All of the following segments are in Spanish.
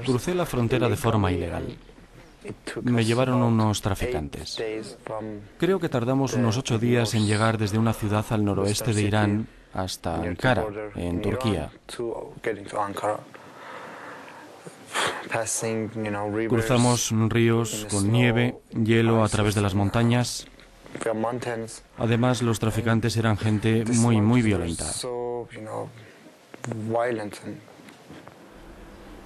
Crucé la frontera de forma ilegal. Me llevaron unos traficantes. Creo que tardamos unos 8 días en llegar desde una ciudad al noroeste de Irán hasta Ankara, en Turquía. Cruzamos ríos con nieve, hielo a través de las montañas. Además, los traficantes eran gente muy violenta.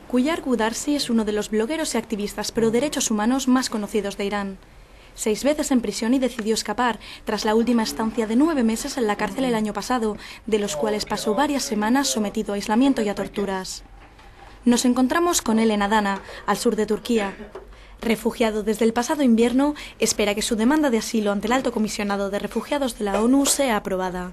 Quyar Gudarsi es uno de los blogueros y activistas pro derechos humanos más conocidos de Irán. 6 veces en prisión y decidió escapar, tras la última estancia de 9 meses en la cárcel el año pasado, de los cuales pasó varias semanas sometido a aislamiento y a torturas. Nos encontramos con él en Adana, al sur de Turquía. Refugiado desde el pasado invierno, espera que su demanda de asilo ante el Alto Comisionado de Refugiados de la ONU sea aprobada.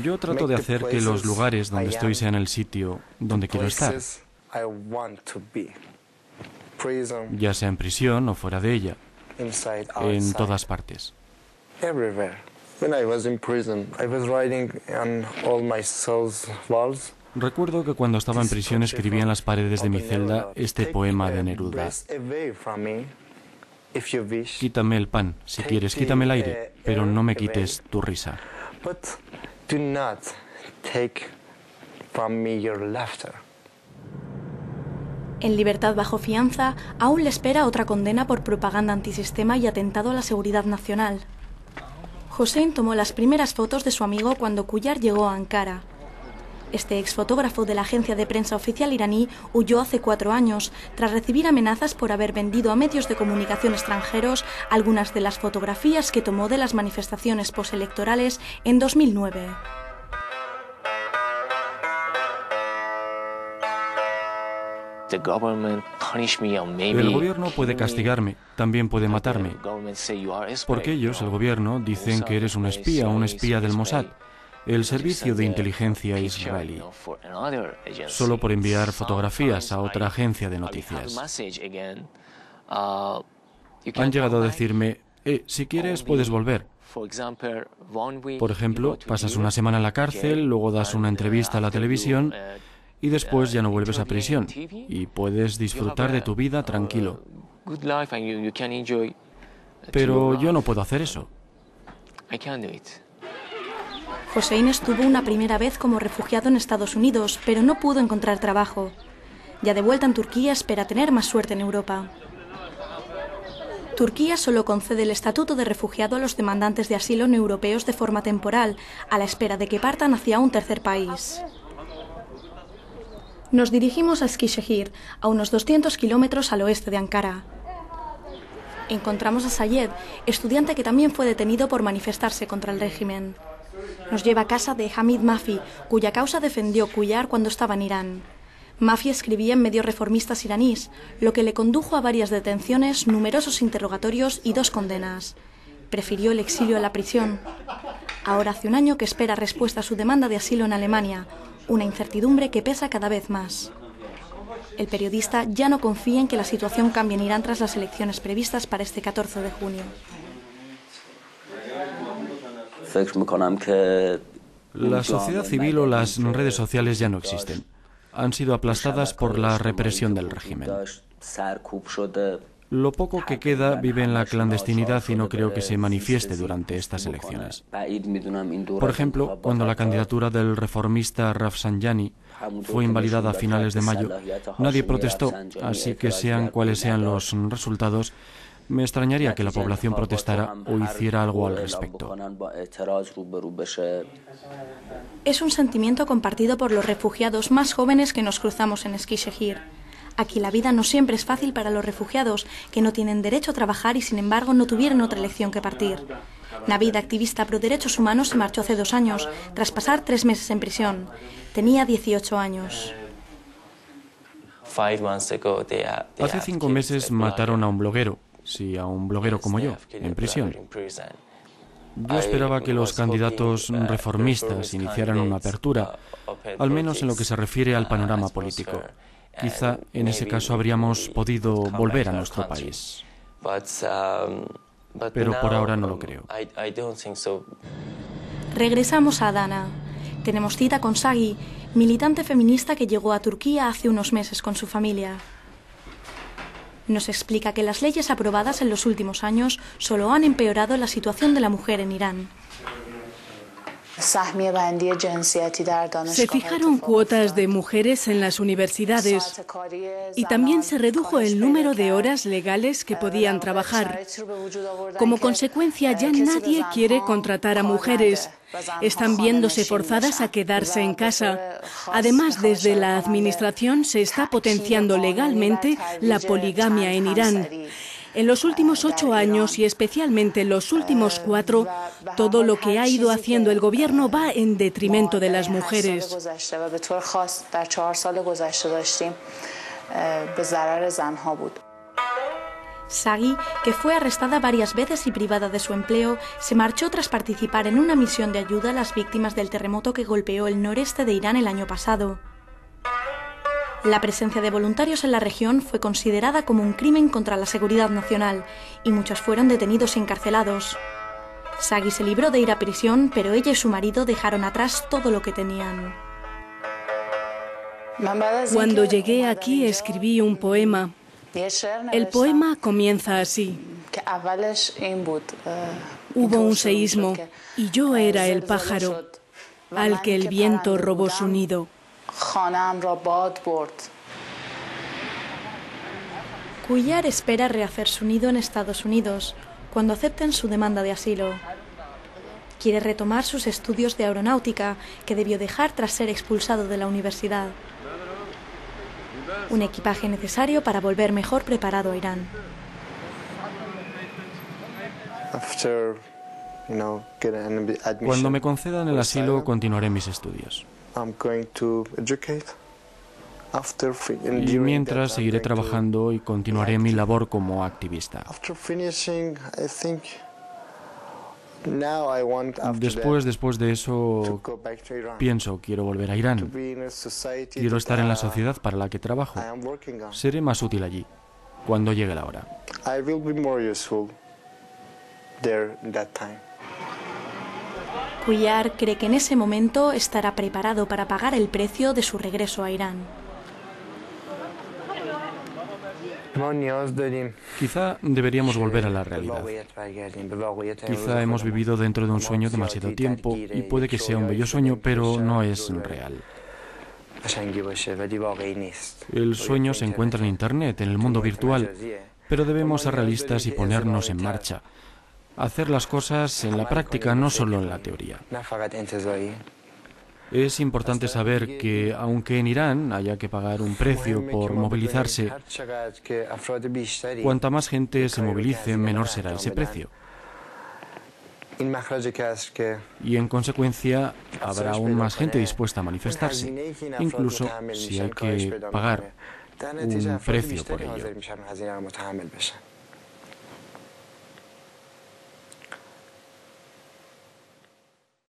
Yo trato de hacer que los lugares donde estoy sean el sitio donde quiero estar, ya sea en prisión o fuera de ella, en todas partes. Recuerdo que cuando estaba en prisión escribía en las paredes de mi celda este poema de Neruda: quítame el pan, si quieres, quítame el aire, pero no me quites tu risa. En libertad bajo fianza, aún le espera otra condena por propaganda antisistema y atentado a la seguridad nacional. Hossein tomó las primeras fotos de su amigo cuando Quyar llegó a Ankara. Este exfotógrafo de la agencia de prensa oficial iraní huyó hace 4 años, tras recibir amenazas por haber vendido a medios de comunicación extranjeros algunas de las fotografías que tomó de las manifestaciones postelectorales en 2009. El gobierno puede castigarme, también puede matarme, porque ellos, el gobierno, dicen que eres un espía del Mossad, el servicio de inteligencia israelí, solo por enviar fotografías a otra agencia de noticias. Han llegado a decirme, si quieres puedes volver. Por ejemplo, pasas una semana en la cárcel, luego das una entrevista a la televisión y después ya no vuelves a prisión y puedes disfrutar de tu vida tranquilo. Pero yo no puedo hacer eso. Hossein estuvo una primera vez como refugiado en Estados Unidos, pero no pudo encontrar trabajo. Ya de vuelta en Turquía espera tener más suerte en Europa. Turquía solo concede el estatuto de refugiado a los demandantes de asilo no europeos de forma temporal, a la espera de que partan hacia un tercer país. Nos dirigimos a Eskişehir, a unos 200 kilómetros al oeste de Ankara. Encontramos a Sayed, estudiante que también fue detenido por manifestarse contra el régimen. Nos lleva a casa de Hamid Mafi, cuya causa defendió Quyar cuando estaba en Irán. Mafi escribía en medios reformistas iraníes, lo que le condujo a varias detenciones, numerosos interrogatorios y 2 condenas. Prefirió el exilio a la prisión. Ahora hace un año que espera respuesta a su demanda de asilo en Alemania, una incertidumbre que pesa cada vez más. El periodista ya no confía en que la situación cambie en Irán tras las elecciones previstas para este 14 de junio. La sociedad civil o las redes sociales ya no existen. Han sido aplastadas por la represión del régimen. Lo poco que queda vive en la clandestinidad y no creo que se manifieste durante estas elecciones. Por ejemplo, cuando la candidatura del reformista Rafsanjani fue invalidada a finales de mayo, nadie protestó, así que sean cuales sean los resultados, me extrañaría que la población protestara o hiciera algo al respecto. Es un sentimiento compartido por los refugiados más jóvenes que nos cruzamos en Eskişehir. Aquí la vida no siempre es fácil para los refugiados, que no tienen derecho a trabajar y sin embargo no tuvieron otra elección que partir. Navid, activista pro derechos humanos, se marchó hace 2 años, tras pasar 3 meses en prisión. Tenía 18 años. Hace 5 meses mataron a un bloguero, sí, a un bloguero como yo, en prisión. Yo esperaba que los candidatos reformistas iniciaran una apertura, al menos en lo que se refiere al panorama político. Quizá en ese caso habríamos podido volver a nuestro país. Pero por ahora no lo creo. Regresamos a Adana. Tenemos cita con Sagi, militante feminista que llegó a Turquía hace unos meses con su familia. Nos explica que las leyes aprobadas en los últimos años solo han empeorado la situación de la mujer en Irán. Se fijaron cuotas de mujeres en las universidades y también se redujo el número de horas legales que podían trabajar. Como consecuencia, ya nadie quiere contratar a mujeres. Están viéndose forzadas a quedarse en casa. Además, desde la administración se está potenciando legalmente la poligamia en Irán. En los últimos 8 años y especialmente en los últimos 4, todo lo que ha ido haciendo el gobierno va en detrimento de las mujeres. Sagi, que fue arrestada varias veces y privada de su empleo, se marchó tras participar en una misión de ayuda a las víctimas del terremoto que golpeó el noreste de Irán el año pasado. La presencia de voluntarios en la región fue considerada como un crimen contra la seguridad nacional y muchos fueron detenidos y encarcelados. Sagi se libró de ir a prisión, pero ella y su marido dejaron atrás todo lo que tenían. Cuando llegué aquí escribí un poema. El poema comienza así. Hubo un seísmo y yo era el pájaro al que el viento robó su nido. Cuellar espera rehacer su nido en Estados Unidos cuando acepten su demanda de asilo. Quiere retomar sus estudios de aeronáutica que debió dejar tras ser expulsado de la universidad. Un equipaje necesario para volver mejor preparado a Irán. Cuando me concedan el asilo, continuaré mis estudios. Y mientras seguiré trabajando y continuaré mi labor como activista. Después de eso, quiero volver a Irán. Quiero estar en la sociedad para la que trabajo. Seré más útil allí, cuando llegue la hora. Cuellar cree que en ese momento estará preparado para pagar el precio de su regreso a Irán. Quizá deberíamos volver a la realidad. Quizá hemos vivido dentro de un sueño demasiado tiempo y puede que sea un bello sueño, pero no es real. El sueño se encuentra en Internet, en el mundo virtual, pero debemos ser realistas y ponernos en marcha. Hacer las cosas en la práctica, no solo en la teoría. Es importante saber que, aunque en Irán haya que pagar un precio por movilizarse, cuanta más gente se movilice, menor será ese precio. Y en consecuencia, habrá aún más gente dispuesta a manifestarse, incluso si hay que pagar un precio por ello.